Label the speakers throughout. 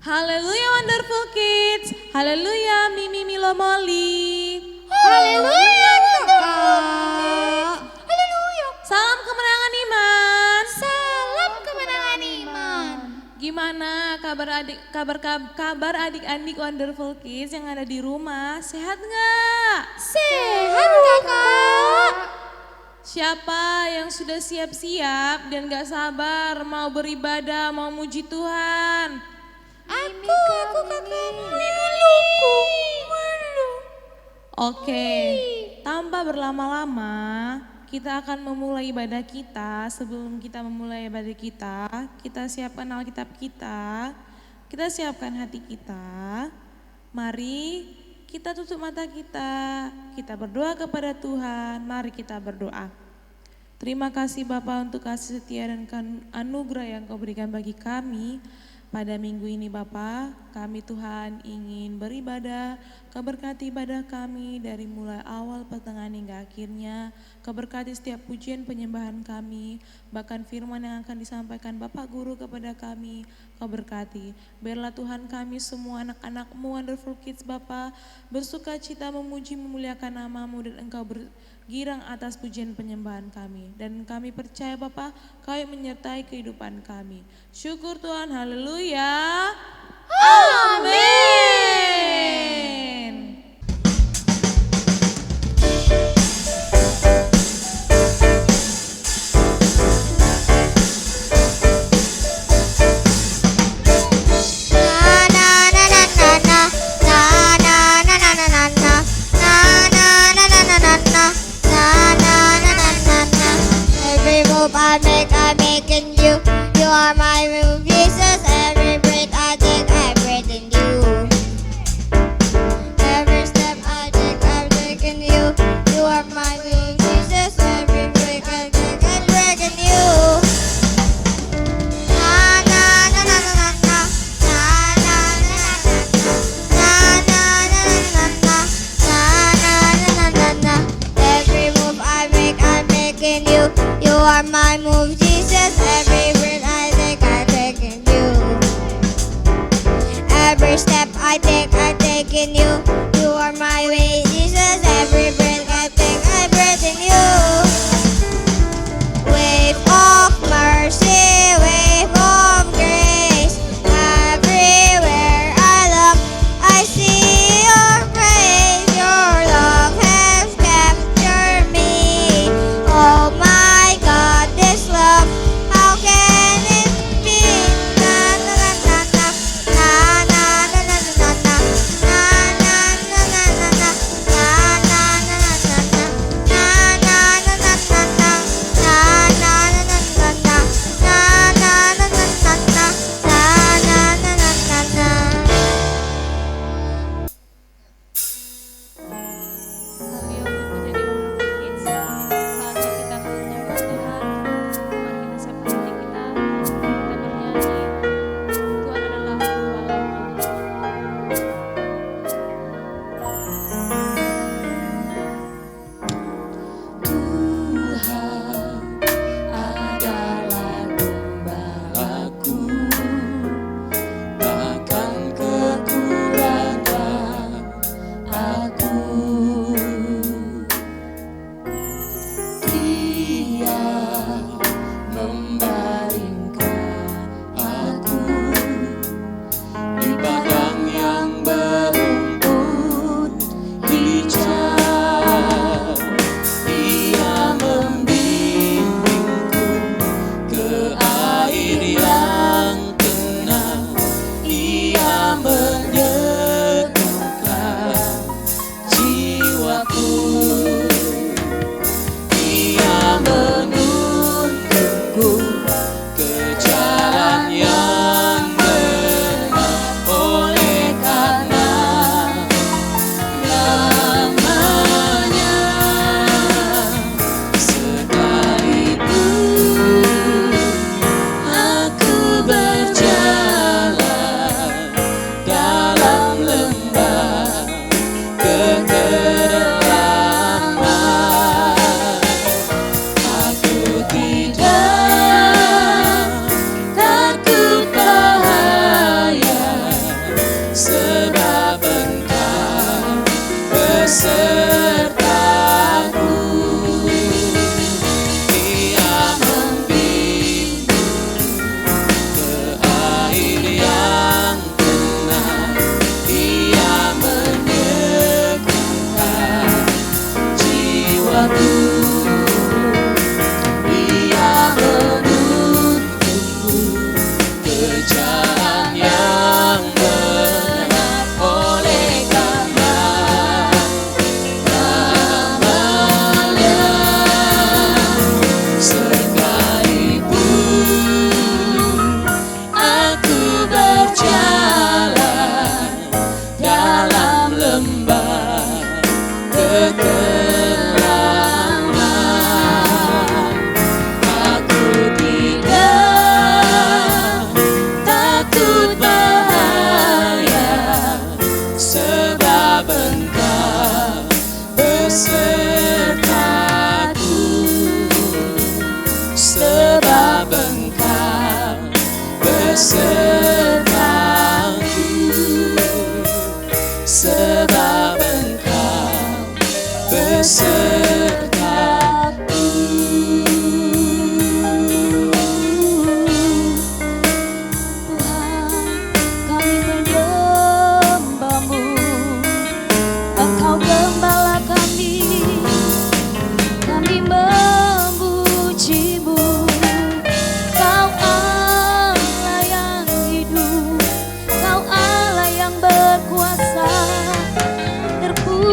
Speaker 1: Haleluya Wonderful Kids. Haleluya Mimi Milo Molly.
Speaker 2: Haleluya Kakak. Haleluya.
Speaker 1: Salam kemenangan iman.
Speaker 2: Salam kemenangan iman.
Speaker 1: Gimana kabar adik-adik Wonderful Kids yang ada di rumah? Sehat nggak?
Speaker 2: Sehat Kakak.
Speaker 1: Siapa yang sudah siap-siap dan gak sabar mau beribadah, mau muji Tuhan?
Speaker 2: Aku Kakak. Meluku.
Speaker 1: Oke, tanpa berlama-lama kita akan memulai ibadah kita. Sebelum kita memulai ibadah kita siapkan Alkitab kita siapkan hati kita. Mari kita tutup mata kita berdoa kepada Tuhan, mari kita berdoa. Terima kasih Bapa untuk kasih setia dan anugerah yang Kau berikan bagi kami. Pada minggu ini Bapa, kami Tuhan ingin beribadah, Kau berkati ibadah kami dari mulai awal, pertengahan hingga akhirnya. Kau berkati setiap pujian penyembahan kami, bahkan firman yang akan disampaikan Bapak Guru kepada kami, Kau berkati. Biarlah Tuhan kami semua anak-anak-Mu Wonderful Kids Bapa, bersuka cita memuji memuliakan nama-Mu dan Engkau girang atas pujian penyembahan kami. Dan kami percaya Bapa, Kau yang menyertai kehidupan kami. Syukur Tuhan, haleluya. Amin.
Speaker 2: I make, I'm making you. You are my room, Jesus. Every breath I take, I breathe in you. Every step I take, I'm taking you. You are my room, Jesus. Every breath I take, I breathe in you. Na na na na na na na na na na na na na na na na na na. Every move I make, I'm making you. You are my move, Jesus. Every breath I take, I take in you. Every step I take in you. You are my way, Jesus. Every breath I take, I breathe in you. Wave of mercy, wave of grace. Everywhere I look, I see your face. Your love has captured me. Oh my God, this love, how can it be? Na na na na na na na na na na na na na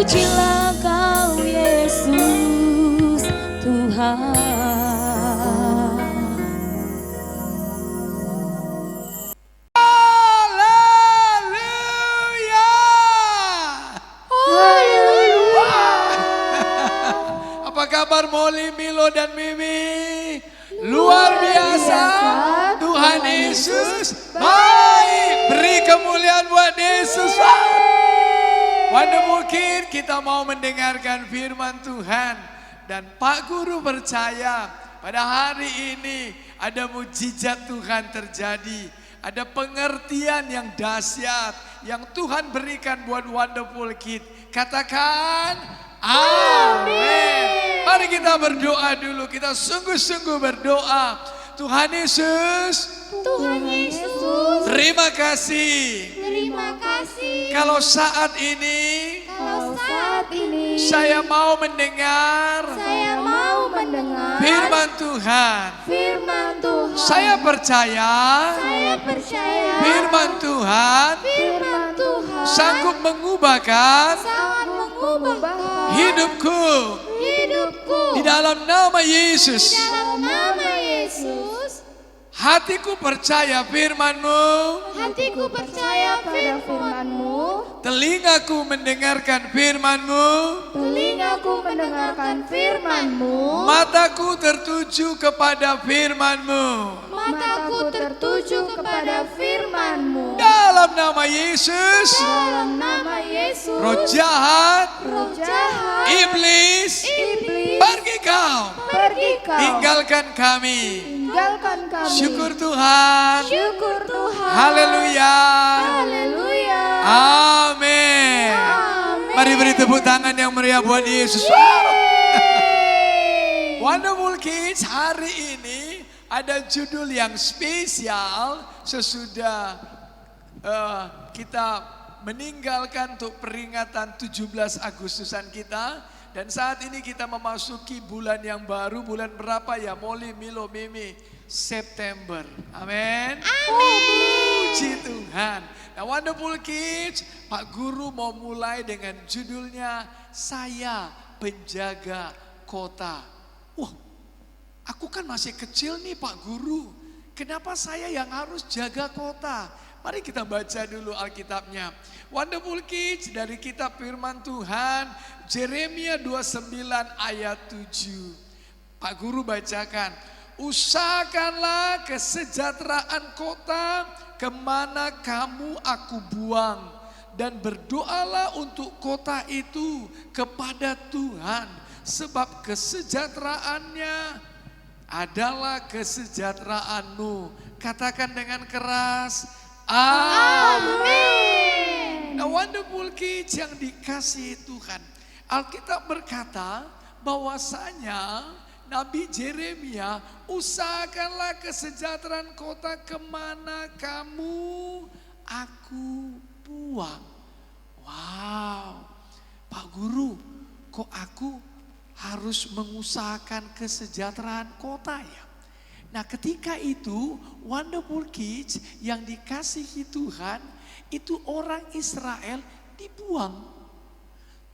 Speaker 1: Terpujilah Kau Yesus Tuhan.
Speaker 3: Haleluya. Apa kabar Molly, Milo, dan Mimi? Luar biasa. Tuhan Yesus baik. Beri kemuliaan buat Yesus. Wonderful Kid, kita mau mendengarkan firman Tuhan. Dan Pak Guru percaya pada hari ini ada mujizat Tuhan terjadi. Ada pengertian yang dahsyat yang Tuhan berikan buat Wonderful Kid. Katakan amin. Mari kita berdoa dulu. Kita sungguh-sungguh berdoa. Tuhan Yesus,
Speaker 2: Tuhan Yesus,
Speaker 3: terima kasih.
Speaker 2: terima kasih.
Speaker 3: Kalau saat ini
Speaker 2: Kalau saat ini
Speaker 3: saya mau mendengar
Speaker 2: saya mau mendengar
Speaker 3: firman Tuhan.
Speaker 2: firman Tuhan.
Speaker 3: Saya percaya
Speaker 2: Saya percaya
Speaker 3: firman Tuhan
Speaker 2: firman Tuhan
Speaker 3: sanggup mengubahkan
Speaker 2: sangat mengubah
Speaker 3: hidupku.
Speaker 2: hidupku.
Speaker 3: Di dalam nama Yesus,
Speaker 2: Dalam nama Yesus,
Speaker 3: hatiku percaya firman-Mu,
Speaker 2: hatiku percaya pada firman-Mu,
Speaker 3: telingaku mendengarkan firman-Mu,
Speaker 2: telingaku mendengarkan firman-Mu,
Speaker 3: mataku tertuju kepada firman-Mu.
Speaker 2: mataku tertuju kepada firman-Mu.
Speaker 3: Dalam nama Yesus,
Speaker 2: Dalam nama Yesus,
Speaker 3: roh jahat,
Speaker 2: roh jahat,
Speaker 3: iblis,
Speaker 2: iblis,
Speaker 3: pergi kau,
Speaker 2: pergi kau,
Speaker 3: tinggalkan kami.
Speaker 2: tinggalkan kami.
Speaker 3: Syukur Tuhan,
Speaker 2: Syukur Tuhan.
Speaker 3: haleluya,
Speaker 2: Haleluya.
Speaker 3: amin.
Speaker 2: Amin.
Speaker 3: Mari beri tepuk tangan yang meriah buat Yesus. Wonderful Kids, hari ini ada judul yang spesial sesudah kita meninggalkan untuk peringatan 17 Agustusan kita. Dan saat ini kita memasuki bulan yang baru, bulan berapa ya Molly, Milo, Mimi? September, amin. Puji Tuhan. Nah Wonderful Kids, Pak Guru mau mulai dengan judulnya Saya Penjaga Kota. Wah, aku kan masih kecil nih Pak Guru. Kenapa saya yang harus jaga kota? Mari kita baca dulu Alkitabnya. Wonderful Kids, dari kitab firman Tuhan, Yeremia 29 ayat 7. Pak Guru bacakan. Usahakanlah kesejahteraan kota kemana kamu aku buang. Dan berdoalah untuk kota itu kepada Tuhan. Sebab kesejahteraannya adalah kesejahteraanmu. Katakan dengan keras, amin. Nah Wonderful Kids yang dikasihi Tuhan. Alkitab berkata bahwasanya Nabi Yeremia, usahakanlah kesejahteraan kota kemana kamu aku buang. Wow, Pak Guru, kok aku harus mengusahakan kesejahteraan kota ya? Nah ketika itu Wonderful Kids yang dikasihi Tuhan, itu orang Israel dibuang.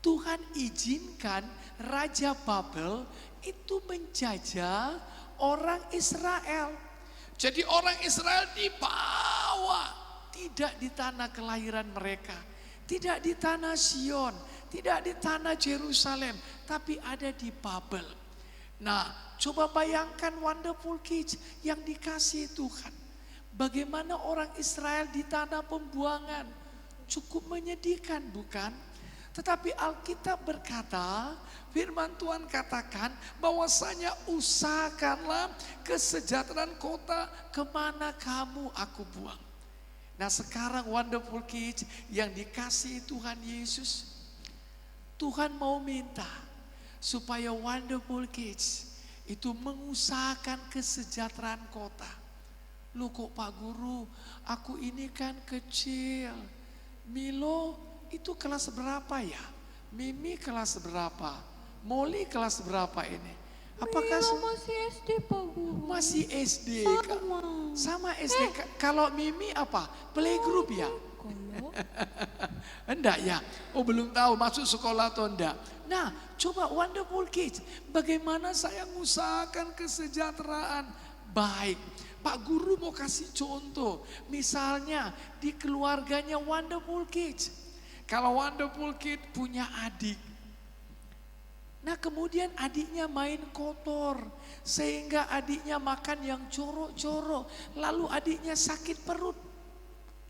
Speaker 3: Tuhan izinkan Raja Babel itu menjajah orang Israel. Jadi orang Israel dibawa, tidak di tanah kelahiran mereka, tidak di tanah Sion, tidak di tanah Yerusalem, tapi ada di Babel. Nah, coba bayangkan Wonderful Kids yang dikasihi Tuhan. Bagaimana orang Israel di tanah pembuangan. Cukup menyedihkan bukan? Tetapi Alkitab berkata, firman Tuhan katakan bahwasanya usahakanlah kesejahteraan kota kemana kamu aku buang. Nah sekarang Wonderful Kids yang dikasihi Tuhan Yesus, Tuhan mau minta supaya Wonderful Kids itu mengusahakan kesejahteraan kota. Loh kok Pak Guru, aku ini kan kecil. Milo itu kelas berapa ya? Mimi kelas berapa? Molly kelas berapa ini? Apakah
Speaker 2: masih SD Pak Guru?
Speaker 3: masih SD?
Speaker 2: Sama.
Speaker 3: Sama SD. Kalau Mimi apa? Playgroup ya?
Speaker 1: Komo.
Speaker 3: Enggak ya? Oh belum tahu masuk sekolah atau enggak. Nah coba Wonderful Kids. Bagaimana saya mengusahakan kesejahteraan baik. Pak Guru mau kasih contoh. Misalnya di keluarganya Wonderful Kids. Kalau Wonderful Kids punya adik. Nah kemudian adiknya main kotor. Sehingga adiknya makan yang jorok-jorok. Lalu adiknya sakit perut.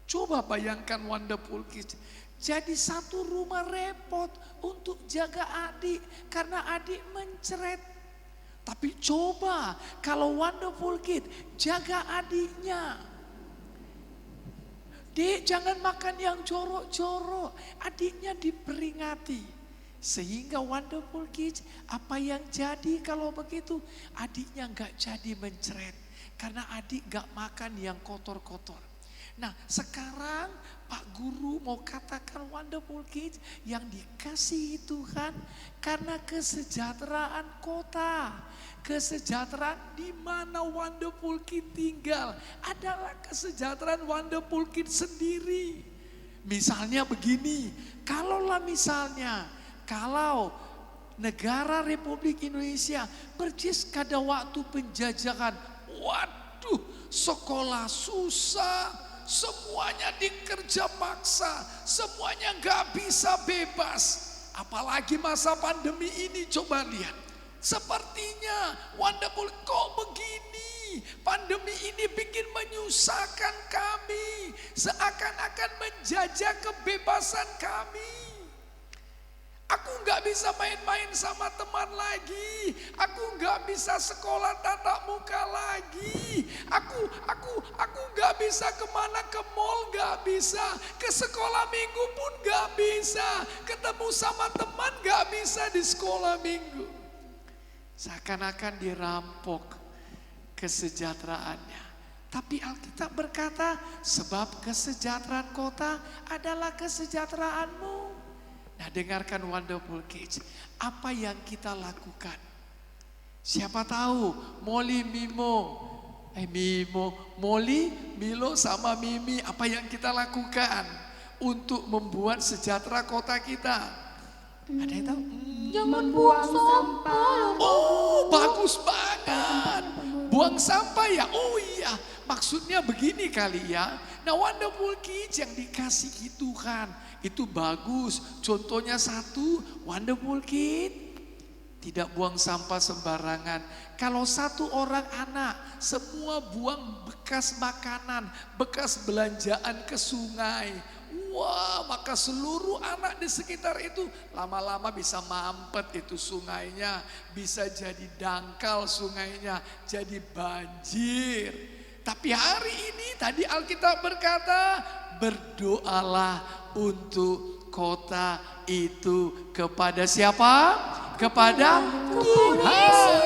Speaker 3: Coba bayangkan Wonderful Kids. Jadi satu rumah repot untuk jaga adik. Karena adik mencret. Tapi coba kalau Wonderful Kids jaga adiknya. Dek jangan makan yang jorok-jorok. Adiknya diperingati. Sehingga Wonderful Kids apa yang jadi kalau begitu? Adiknya gak jadi mencret. Karena adik gak makan yang kotor-kotor. Nah sekarang Pak Guru mau katakan Wonderful Kids yang dikasihi Tuhan karena kesejahteraan kota. Kesejahteraan di mana Wonderful Kids tinggal adalah kesejahteraan Wonderful Kids sendiri. Misalnya begini, kalau negara Republik Indonesia persis pada waktu penjajahan, waduh sekolah susah, semuanya dikerja paksa, semuanya gak bisa bebas. Apalagi masa pandemi ini coba lihat. Sepertinya Wonderful kok begini, pandemi ini bikin menyusahkan kami, seakan-akan menjajah kebebasan kami. Aku nggak bisa main-main sama teman lagi. Aku nggak bisa sekolah tatap muka lagi. Aku nggak bisa kemana ke mall nggak bisa. Ke sekolah minggu pun nggak bisa. Ketemu sama teman nggak bisa di sekolah minggu. Seakan-akan dirampok kesejahteraannya. Tapi Alkitab berkata sebab kesejahteraan kota adalah kesejahteraanmu. Nah dengarkan Wonderful Kids, apa yang kita lakukan? Siapa tahu Molly, Molly, Milo sama Mimi, apa yang kita lakukan untuk membuat sejahtera kota kita? Ada yang tahu?
Speaker 1: Jangan buang sampah.
Speaker 3: Oh bagus banget. Buang sampah ya? Oh iya, maksudnya begini kali ya. Nah Wonderful Kids yang dikasihi Tuhan. Itu bagus. Contohnya satu, Wonderful Kids tidak buang sampah sembarangan. Kalau satu orang anak semua buang bekas makanan, bekas belanjaan ke sungai. Wah, maka seluruh anak di sekitar itu lama-lama bisa mampet itu sungainya, bisa jadi dangkal sungainya, jadi banjir. Tapi hari ini tadi Alkitab berkata, berdoalah untuk kota itu kepada siapa? Kepada Tuhan.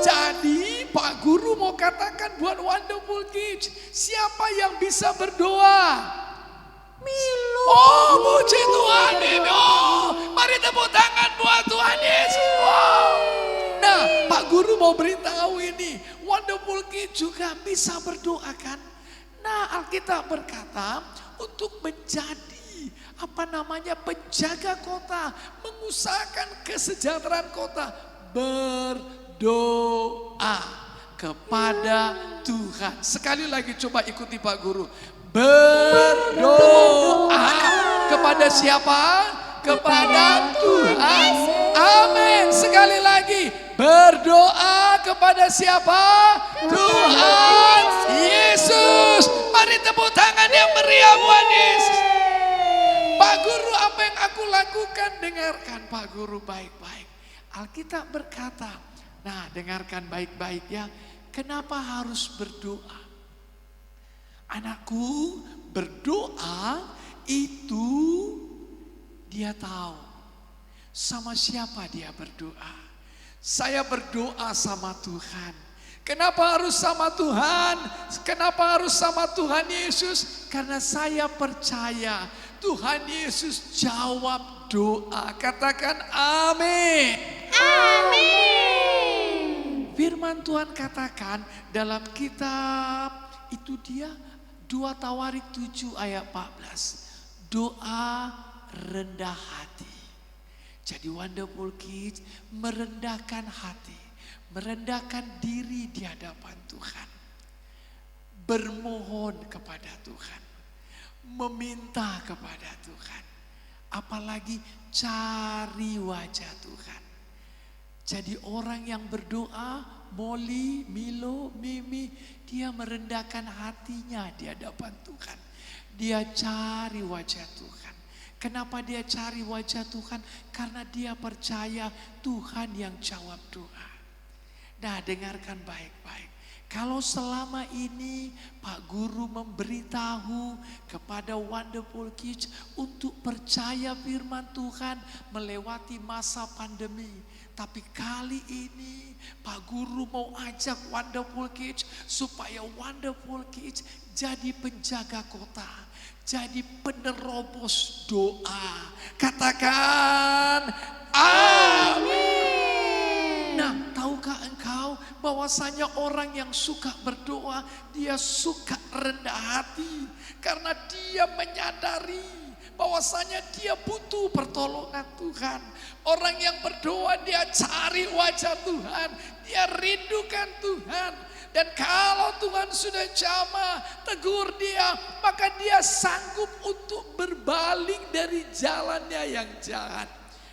Speaker 3: Jadi Pak Guru mau katakan buat Wonderful Kids, siapa yang bisa berdoa?
Speaker 1: Milo.
Speaker 3: Oh puji Tuhan Milo. Mari tepuk tangan buat Tuhan Yesus. Wow. Nah Pak Guru mau beritahu ini, Wonderful Kids juga bisa berdoa kan? Nah Alkitab berkata untuk menjadi penjaga kota, mengusahakan kesejahteraan kota, berdoa kepada Tuhan. Sekali lagi coba ikuti Pak Guru. Berdoa kepada siapa? Kepada Tuhan. Amin. Sekali lagi. Berdoa kepada siapa? Tuhan Yesus. Mari tepuk tangan yang meriah buat Yesus. Pak Guru, apa yang aku lakukan? Dengarkan Pak Guru baik-baik. Alkitab berkata, nah dengarkan baik-baik ya. Kenapa harus berdoa? Anakku, berdoa itu dia tahu sama siapa dia berdoa. Saya berdoa sama Tuhan. Kenapa harus sama Tuhan? Kenapa harus sama Tuhan Yesus? Karena saya percaya Tuhan Yesus jawab doa. Katakan amin.
Speaker 2: Amin.
Speaker 3: Firman Tuhan katakan dalam kitab itu dia 2 Tawarik 7 ayat 14. Doa rendah hati. Jadi Wonderful Kids merendahkan hati, merendahkan diri di hadapan Tuhan. Bermohon kepada Tuhan, meminta kepada Tuhan. Apalagi cari wajah Tuhan. Jadi orang yang berdoa, Molly, Milo, Mimi, dia merendahkan hatinya di hadapan Tuhan. Dia cari wajah Tuhan. Kenapa dia cari wajah Tuhan? Karena dia percaya Tuhan yang jawab doa. Nah, dengarkan baik-baik. Kalau selama ini Pak Guru memberitahu kepada Wonderful Kids untuk percaya firman Tuhan melewati masa pandemi. Tapi kali ini Pak Guru mau ajak Wonderful Kids supaya Wonderful Kids jadi penjaga kota. Jadi penerobos doa. Katakan amin. Nah, tahukah engkau bahwasanya orang yang suka berdoa, dia suka rendah hati. Karena dia menyadari bahwasanya dia butuh pertolongan Tuhan. Orang yang berdoa dia cari wajah Tuhan. Dia rindukan Tuhan. Dan kalau Tuhan sudah jamah tegur dia, maka dia sanggup untuk berbalik dari jalannya yang jahat.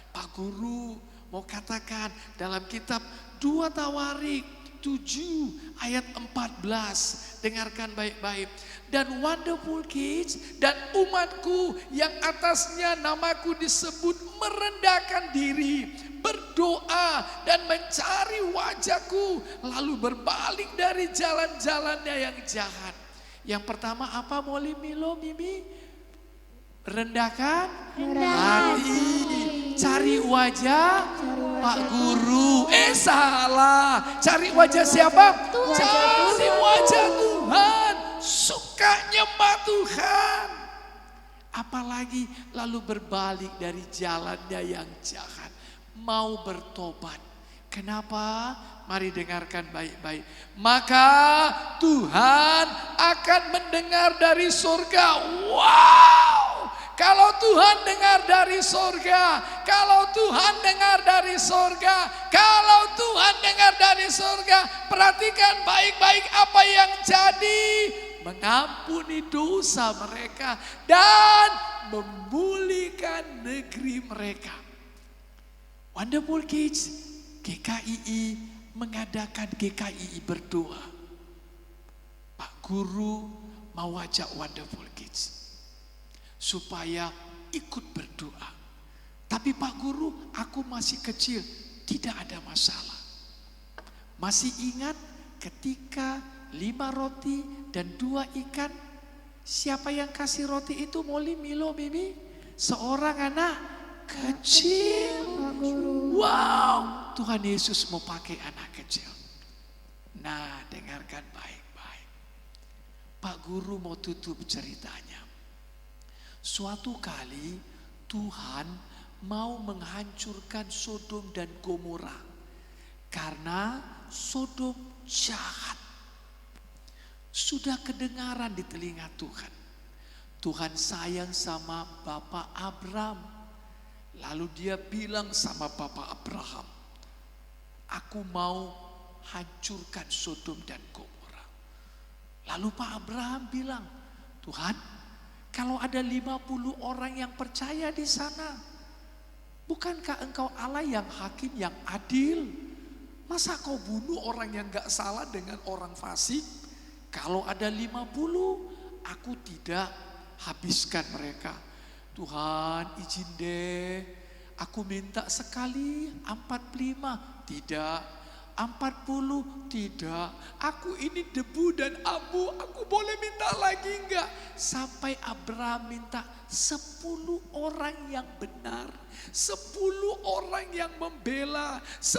Speaker 3: Pak Guru mau katakan dalam kitab 2 Tawarik 7 ayat 14. Dengarkan baik-baik. Dan Wonderful Kids dan umatku yang atasnya namaku disebut merendahkan diri, berdoa dan mencari wajahku, lalu berbalik dari jalan-jalannya yang jahat. Yang pertama apa, Molly, Milo, Mimi? Rendahkan hati. Cari wajah Pak Guru. Salah. Cari wajah siapa? Cari wajah Tuhan. Suka nyembah Tuhan. Apalagi lalu berbalik dari jalannya yang jahat. Mau bertobat. Kenapa? Mari dengarkan baik-baik. Maka Tuhan akan mendengar dari surga. Wow! Kalau Tuhan dengar dari surga, kalau Tuhan dengar dari surga, kalau Tuhan dengar dari surga, perhatikan baik-baik apa yang jadi. Mengampuni dosa mereka dan memulihkan negeri mereka. Wonderful Kids, GKII mengadakan GKII berdoa. Pak Guru mau ajak Wonderful Kids supaya ikut berdoa. Tapi Pak Guru, aku masih kecil, tidak ada masalah. Masih ingat ketika 5 roti dan 2 ikan, siapa yang kasih roti itu? Molly, Milo, Mimi? Seorang anak kecil. Wow, Tuhan Yesus mau pakai anak kecil. Nah, dengarkan baik-baik. Pak Guru mau tutup ceritanya. Suatu kali Tuhan mau menghancurkan Sodom dan Gomora karena Sodom jahat. Sudah kedengaran di telinga Tuhan. Tuhan sayang sama Bapak Abraham. Lalu dia bilang sama Bapak Abraham, aku mau hancurkan Sodom dan Gomora. Lalu Pak Abraham bilang, Tuhan, kalau ada 50 orang yang percaya di sana, bukankah engkau Allah yang hakim, yang adil? Masa kau bunuh orang yang gak salah dengan orang fasik? Kalau ada 50, aku tidak habiskan mereka. Tuhan, izin deh, aku minta sekali 45, tidak. 40 tidak. Aku ini debu dan abu, aku boleh minta lagi enggak? Sampai Abraham minta 10 orang yang benar, 10 orang yang membela, 10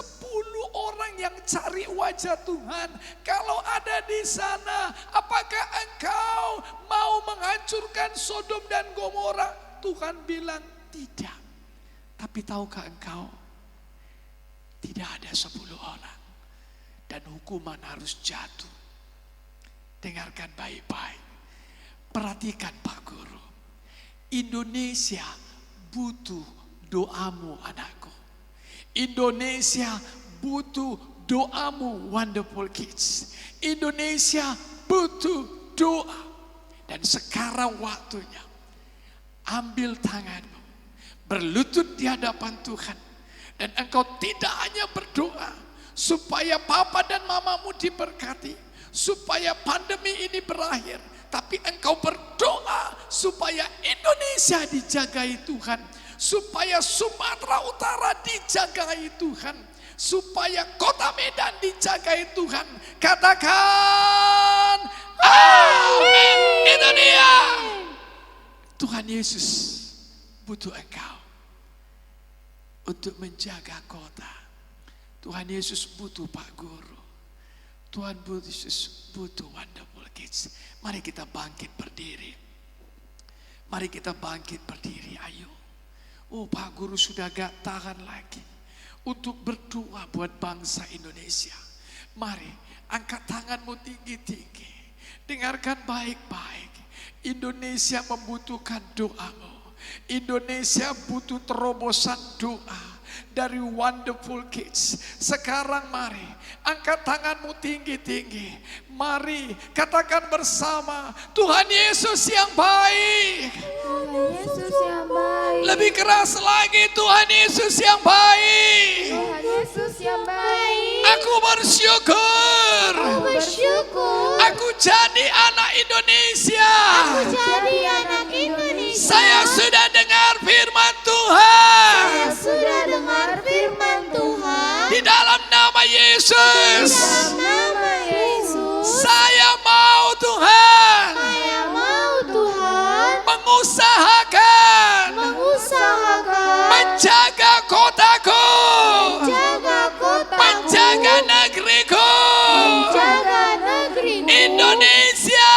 Speaker 3: orang yang cari wajah Tuhan. Kalau ada di sana, apakah engkau mau menghancurkan Sodom dan Gomora? Tuhan bilang tidak. Tapi tahukah engkau, tidak ada 10 orang. Dan hukuman harus jatuh. Dengarkan baik-baik. Perhatikan Pak Guru. Indonesia butuh doamu anakku. Indonesia butuh doamu Wonderful Kids. Indonesia butuh doa. Dan sekarang waktunya. Ambil tanganmu. Berlutut di hadapan Tuhan. Dan engkau tidak hanya berdoa. Supaya papa dan mamamu diberkati. Supaya pandemi ini berakhir. Tapi engkau berdoa supaya Indonesia dijagai Tuhan. Supaya Sumatera Utara dijagai Tuhan. Supaya kota Medan dijagai Tuhan. Katakan amin. Itu dia. Tuhan Yesus butuh engkau untuk menjaga kota. Tuhan Yesus butuh Pak Guru. Tuhan Yesus butuh Wonderful Kids. Mari kita bangkit berdiri. Mari kita bangkit berdiri, ayo. Oh Pak Guru sudah gak tahan lagi untuk berdoa buat bangsa Indonesia. Mari angkat tanganmu tinggi-tinggi. Dengarkan baik-baik. Indonesia membutuhkan doamu. Indonesia butuh terobosan doa dari Wonderful Kids. Sekarang mari angkat tanganmu tinggi-tinggi. Mari katakan bersama, Tuhan Yesus yang baik.
Speaker 2: Tuhan Yesus yang baik.
Speaker 3: Lebih keras lagi, Tuhan Yesus yang baik.
Speaker 2: Tuhan Yesus yang baik.
Speaker 3: Aku bersyukur.
Speaker 2: Aku bersyukur.
Speaker 3: Aku jadi anak Indonesia.
Speaker 2: Aku jadi anak Indonesia.
Speaker 3: Saya sudah dengar firman Tuhan.
Speaker 2: Saya sudah dengar firman Tuhan.
Speaker 3: Di dalam nama Yesus.
Speaker 2: Dalam nama Yesus.
Speaker 3: Saya mau Tuhan.
Speaker 2: Saya mau Tuhan
Speaker 3: Mengusahakan. Menjaga kotaku.
Speaker 2: Menjaga kotaku.
Speaker 3: Menjaga negeriku.
Speaker 2: Menjaga negeriku.
Speaker 3: Indonesia.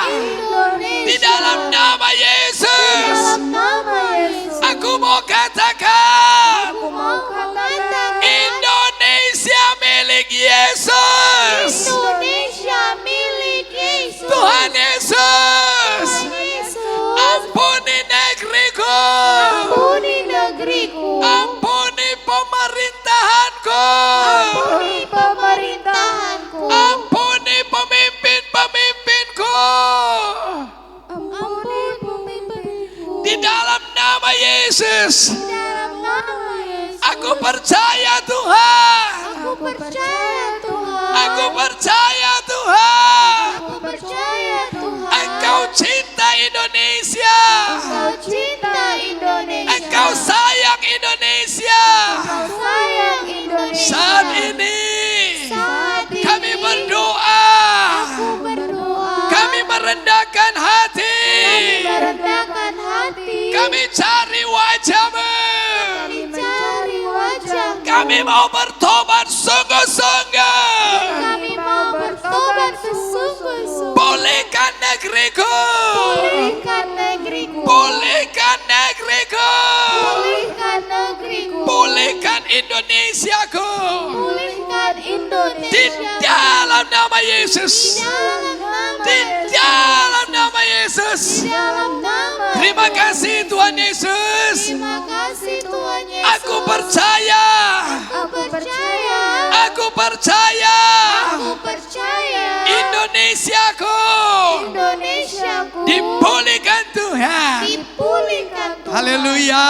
Speaker 2: Indonesia.
Speaker 3: Di dalam nama Yesus.
Speaker 2: Dalam nama Yesus.
Speaker 3: Aku mau katakan.
Speaker 2: Aku mau katakan.
Speaker 3: Indonesia milik Yesus.
Speaker 2: Indonesia milik Yesus.
Speaker 3: Tuhan Yesus.
Speaker 2: Tuhan Yesus.
Speaker 3: Ampuni negeriku.
Speaker 2: Ampuni negeriku.
Speaker 3: Ampuni pemerintahanku.
Speaker 2: Ampuni pemerintahanku.
Speaker 3: Ampuni pemimpin-pemimpinku.
Speaker 2: Ampuni pemimpinku.
Speaker 3: Di dalam nama Yesus.
Speaker 2: Dalam nama Yesus.
Speaker 3: Aku percaya Tuhan.
Speaker 2: Aku percaya Tuhan.
Speaker 3: Aku percaya Tuhan.
Speaker 2: Aku percaya Tuhan.
Speaker 3: Engkau cinta Indonesia.
Speaker 2: Engkau cinta Indonesia.
Speaker 3: Engkau sayang Indonesia.
Speaker 2: Engkau sayang Indonesia.
Speaker 3: Saat ini
Speaker 2: Saat ini
Speaker 3: kami berdoa.
Speaker 2: aku berdoa.
Speaker 3: Kami merendahkan hati.
Speaker 2: Kami merendahkan hati.
Speaker 3: Kami cari wajah-Mu.
Speaker 2: Kami cari wajah.
Speaker 3: Kami mau bertobat sungguh-sungguh.
Speaker 2: Kami mau bertobat sesungguh-sungguh.
Speaker 3: Pulihkan negeriku.
Speaker 2: Pulihkan negeriku.
Speaker 3: Pulihkan negeriku.
Speaker 2: Pulihkan negeriku.
Speaker 3: Pulihkan Indonesiaku.
Speaker 2: Pulihkan
Speaker 3: Di
Speaker 2: Indonesia.
Speaker 3: dalam nama Yesus.
Speaker 2: Dalam nama
Speaker 3: Di
Speaker 2: Yesus.
Speaker 3: dalam nama Yesus.
Speaker 2: Dalam nama
Speaker 3: Terima
Speaker 2: Yesus.
Speaker 3: kasih Tuhan Yesus.
Speaker 2: Terima kasih Tuhan Yesus.
Speaker 3: Aku percaya.
Speaker 2: Aku percaya.
Speaker 3: Aku percaya.
Speaker 2: Aku percaya.
Speaker 3: Indonesiaku
Speaker 2: Indonesiaku
Speaker 3: dipulihkan Tuhan.
Speaker 2: dipulihkan Tuhan.
Speaker 3: Haleluya.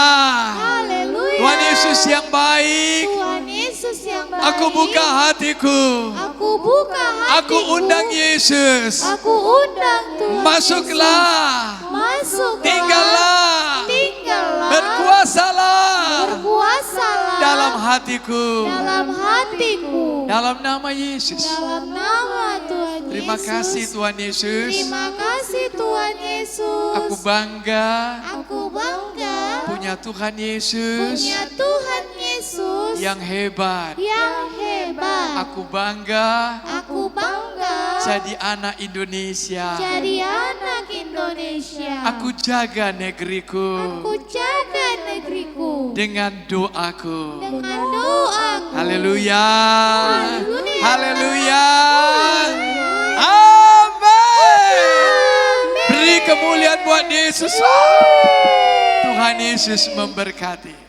Speaker 2: Haleluya.
Speaker 3: Tuhan Yesus yang baik.
Speaker 2: Tuhan Yesus yang baik.
Speaker 3: Aku buka hatiku.
Speaker 2: Aku buka hatiku.
Speaker 3: Aku undang Yesus.
Speaker 2: Aku undang Tuhan
Speaker 3: Masuklah.
Speaker 2: Yesus. Masuklah.
Speaker 3: Tinggallah.
Speaker 2: Tinggallah.
Speaker 3: Berkuasalah
Speaker 2: Berkuasalah.
Speaker 3: dalam hatiku.
Speaker 2: Dalam hatiku.
Speaker 3: Dalam nama Yesus.
Speaker 2: Dalam nama Tuhan
Speaker 3: Terima
Speaker 2: Yesus.
Speaker 3: kasih Tuhan Yesus.
Speaker 2: Terima kasih Tuhan Yesus.
Speaker 3: Aku bangga
Speaker 2: Aku bangga
Speaker 3: punya Tuhan Yesus
Speaker 2: punya Tuhan Yesus
Speaker 3: yang hebat.
Speaker 2: yang hebat.
Speaker 3: Aku bangga
Speaker 2: Aku bangga
Speaker 3: jadi anak Indonesia.
Speaker 2: jadi anak Indonesia.
Speaker 3: Aku jaga negeriku
Speaker 2: Aku jaga negeriku
Speaker 3: dengan doaku.
Speaker 2: dengan doaku.
Speaker 3: Haleluya.
Speaker 2: Haleluya.
Speaker 3: Haleluya. Amin. Beri kemuliaan buat Yesus. Tuhan Yesus memberkati.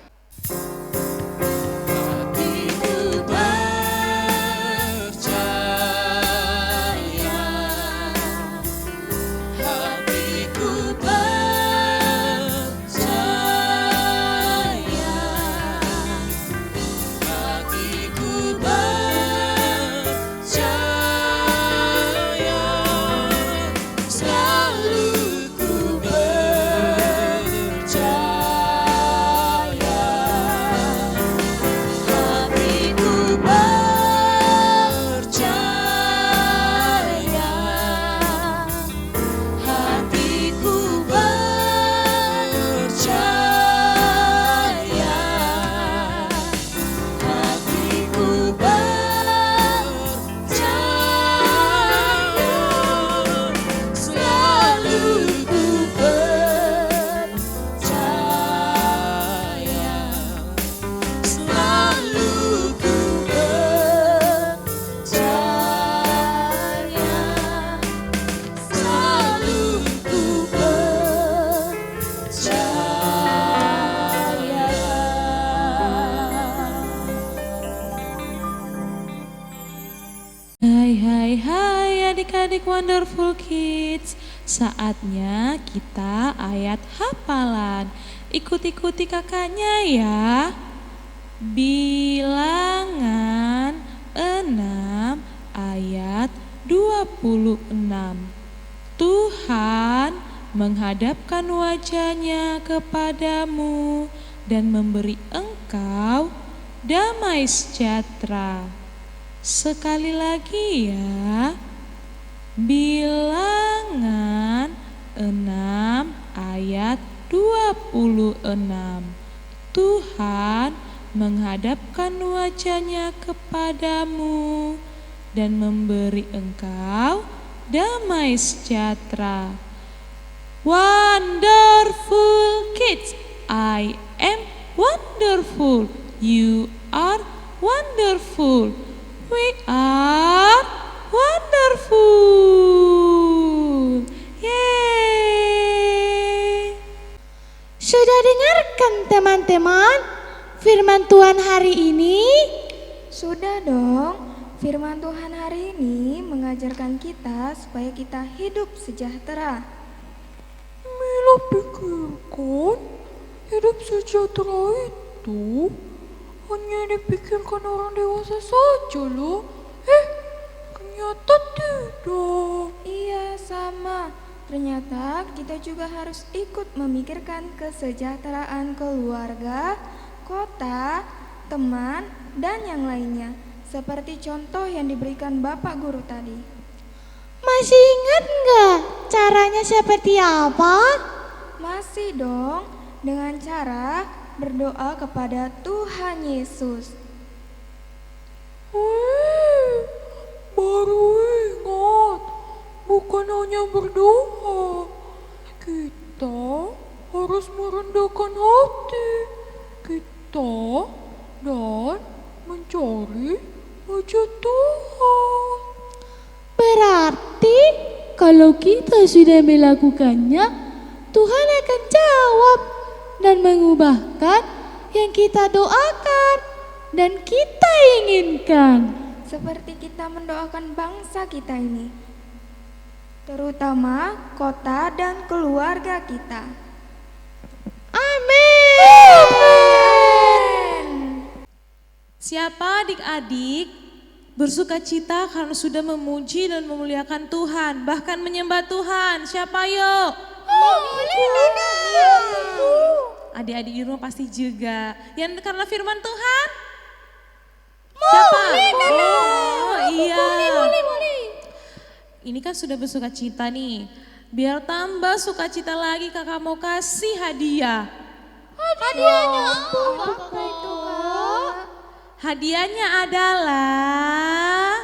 Speaker 1: Hai adik-adik Wonderful Kids, saatnya kita ayat hafalan. Ikuti kakaknya ya. Bilangan 6 ayat 26. Tuhan menghadapkan wajahnya kepadamu dan memberi engkau damai sejahtera. Sekali lagi ya, Bilangan 6 ayat 26. Tuhan menghadapkan wajahnya kepadamu dan memberi engkau damai sejahtera. Wonderful kids, I am wonderful. You are wonderful. We are wonderful. Yeay.
Speaker 4: Sudah dengarkan teman-teman firman Tuhan hari ini?
Speaker 5: Sudah dong, firman Tuhan hari ini mengajarkan kita supaya kita hidup sejahtera.
Speaker 6: Mila pikirkan hidup sejahtera itu hanya dipikirkan orang dewasa saja loh. Ternyata tidak.
Speaker 5: Iya sama, ternyata kita juga harus ikut memikirkan kesejahteraan keluarga, kota, teman, dan yang lainnya. Seperti contoh yang diberikan Bapak Guru tadi.
Speaker 4: Masih ingat nggak caranya seperti apa?
Speaker 5: Masih dong, dengan cara berdoa kepada Tuhan Yesus.
Speaker 6: Baru ingat, bukan hanya berdoa, kita harus merendahkan hati kita dan mencari wajah Tuhan.
Speaker 4: Berarti kalau kita sudah melakukannya, Tuhan akan jawab dan mengubahkan yang kita doakan dan kita inginkan.
Speaker 5: Seperti kita mendoakan bangsa kita ini, terutama kota dan keluarga kita.
Speaker 4: Amin.
Speaker 1: Siapa adik-adik bersuka cita karena sudah memuji dan memuliakan Tuhan, bahkan menyembah Tuhan? Siapa yuk? Adik-adik di rumah pasti juga. Yang karena firman Tuhan? Siapa? Oh iya. Ini kan sudah bersuka cita nih. Biar tambah sukacita lagi, kakak mau kasih hadiah.
Speaker 4: Hadiahnya apa itu, Kak?
Speaker 1: Hadiahnya adalah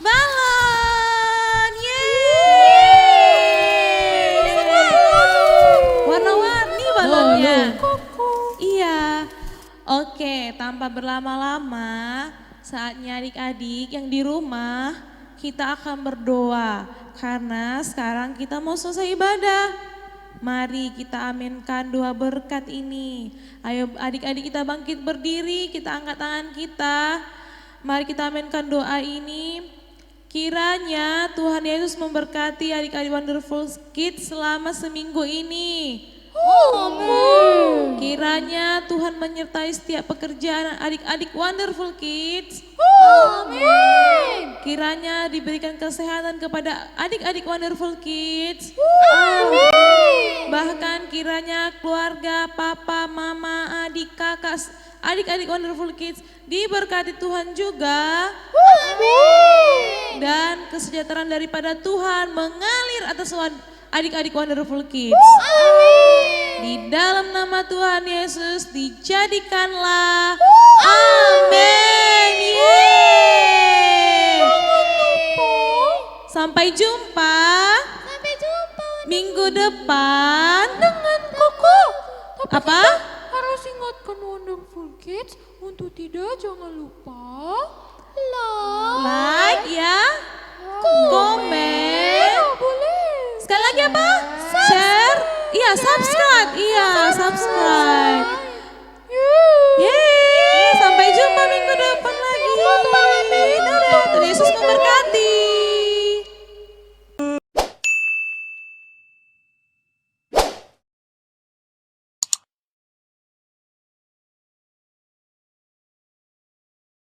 Speaker 1: balon. Yeay! Warna-warni balonnya. Iya. Oke, tanpa berlama-lama, saatnya adik-adik yang di rumah kita akan berdoa karena sekarang kita mau selesai ibadah. Mari kita aminkan doa berkat ini. Ayo adik-adik kita bangkit berdiri, kita angkat tangan kita. Mari kita aminkan doa ini. Kiranya Tuhan Yesus memberkati adik-adik Wonderful Kids selama seminggu ini.
Speaker 4: Amin.
Speaker 1: Kiranya Tuhan menyertai setiap pekerjaan adik-adik Wonderful Kids.
Speaker 4: Amin.
Speaker 1: Kiranya diberikan kesehatan kepada adik-adik Wonderful Kids.
Speaker 4: Amin.
Speaker 1: Bahkan kiranya keluarga, papa, mama, adik, kakak, adik-adik Wonderful Kids diberkati Tuhan juga.
Speaker 4: Amin.
Speaker 1: Dan kesejahteraan daripada Tuhan mengalir atas adik-adik Wonderful Kids. Di dalam nama Tuhan Yesus dijadikanlah. Amin. Yeay. Sampai jumpa.
Speaker 4: Sampai jumpa.
Speaker 1: Minggu depan.
Speaker 6: Dengan kakak. Tapi
Speaker 1: Apa?
Speaker 6: harus ingatkan Wonderful Kids untuk tidak jangan lupa
Speaker 1: Like ya. Komen.
Speaker 6: boleh.
Speaker 1: Sekali lagi apa? Share. Iya, subscribe. Iya, subscribe.